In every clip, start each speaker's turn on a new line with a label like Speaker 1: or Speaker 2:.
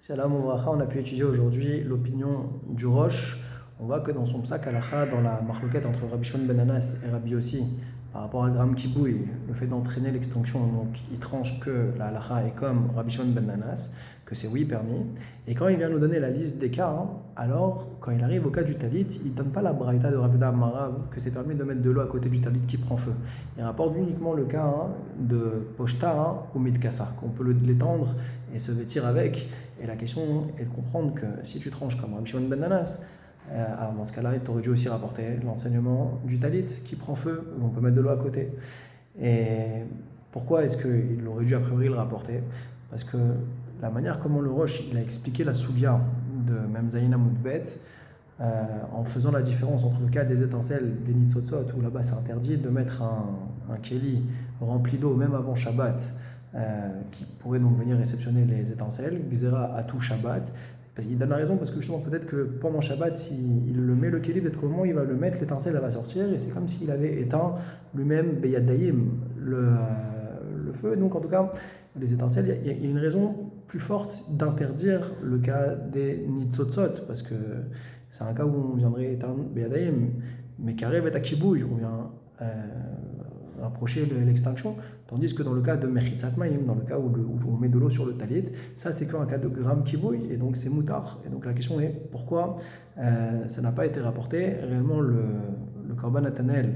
Speaker 1: Shalom Ouvracha, on a pu étudier aujourd'hui l'opinion du Roche. On voit que dans son psak halacha, dans la marloquette entre Rabbi Shimon ben Anas et Rabbi Yossi, par rapport à Gram Kibouy, le fait d'entraîner l'extinction, donc il tranche que la halacha est comme Rabbi Shimon ben Anas, que c'est oui permis. Et quand il vient nous donner la liste des cas, alors quand il arrive au cas du talit, il ne donne pas la braïta de Rav Huna Marav que c'est permis de mettre de l'eau à côté du talit qui prend feu. Il rapporte uniquement le cas de poshta ou midkasa, qu'on peut l'étendre et se vêtir avec. Et la question est de comprendre que si tu tranches comme Rabbi Shimon ben Anas, alors dans ce cas-là, tu aurais dû aussi rapporter l'enseignement du talit qui prend feu, où on peut mettre de l'eau à côté. Et pourquoi est-ce qu'il aurait dû a priori le rapporter? Parce que la manière comment le Roche il a expliqué la Sougia de Memzaïna Moudbet, en faisant la différence entre le cas des étincelles, des nitzotzot, où là-bas c'est interdit de mettre un keli rempli d'eau même avant Shabbat, qui pourrait donc venir réceptionner les étincelles, Gzera à tout Shabbat. Il donne la raison parce que justement peut-être que pendant Shabbat, s'il le met le keli, peut-être comment il va le mettre, l'étincelle elle va sortir, et c'est comme s'il avait éteint lui-même Beyadayim, le feu. Donc en tout cas, les étincelles, il y a une raison plus forte d'interdire le cas des nitzotzot, parce que c'est un cas où on viendrait éteindre Beyadayim, mais Karev et Akibouy, on vient rapprocher l'extinction, tandis que dans le cas de Mechitzat Maïm, dans le cas où on met de l'eau sur le talit, ça c'est qu'un cas de Gram Kibouy, et donc c'est moutard. Et donc la question est pourquoi ça n'a pas été rapporté. Réellement, le Korban Natanel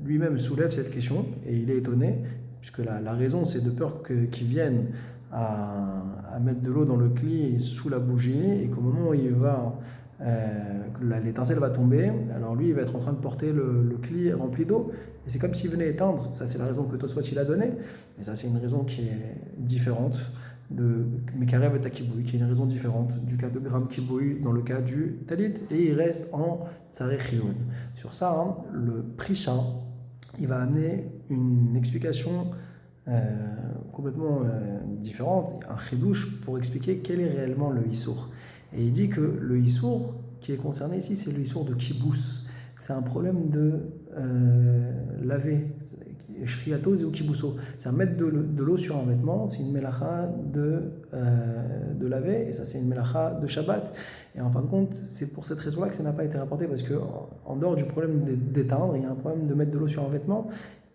Speaker 1: lui-même soulève cette question, et il est étonné, puisque la raison c'est de peur qu'il vienne à mettre de l'eau dans le cli sous la bougie, et qu'au moment où il va l'étincelle va tomber, alors lui il va être en train de porter le cli rempli d'eau, et c'est comme s'il venait éteindre. Ça c'est la raison que Tosfot il a donnée, et ça c'est une raison qui est différente de Mekarev et Takibouy, qui est une raison différente du cas de Gram Kibouy dans le cas du Talit, et il reste en Tsarech Yod. Sur ça, le Prisha il va amener une explication complètement différente, un chidouche pour expliquer quel est réellement le Issour. Et il dit que le Issour qui est concerné ici, c'est le Issour de Kibous. C'est un problème de laver, Shriatos ou Kibousso. C'est mettre de l'eau sur un vêtement, c'est une mélacha de laver, et ça c'est une mélacha de Shabbat. Et en fin de compte, c'est pour cette raison-là que ça n'a pas été rapporté, parce qu'en dehors du problème d'éteindre, il y a un problème de mettre de l'eau sur un vêtement.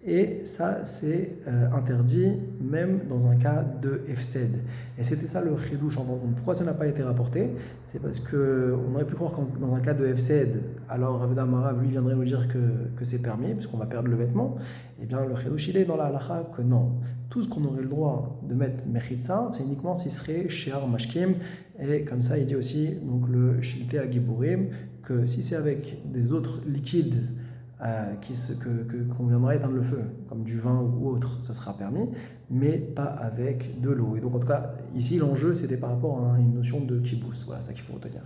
Speaker 1: Et ça, c'est interdit même dans un cas de Hefsed. Et c'était ça le chidouche en fin de compte. Pourquoi ça n'a pas été rapporté? C'est parce qu'on aurait pu croire que dans un cas de Hefsed, alors Rav Huna Marav lui viendrait nous dire que c'est permis, puisqu'on va perdre le vêtement. Et bien le chidouche il est dans la halacha que non. Tout ce qu'on aurait le droit de mettre mechitza, c'est uniquement s'il serait shear mashkim. Et comme ça, il dit aussi donc le shilte agiburim, que si c'est avec des autres liquides, qu'on viendra éteindre le feu, comme du vin ou autre, ça sera permis, mais pas avec de l'eau. Et donc en tout cas, ici l'enjeu c'était par rapport à une notion de kibous. Voilà, ça qu'il faut retenir.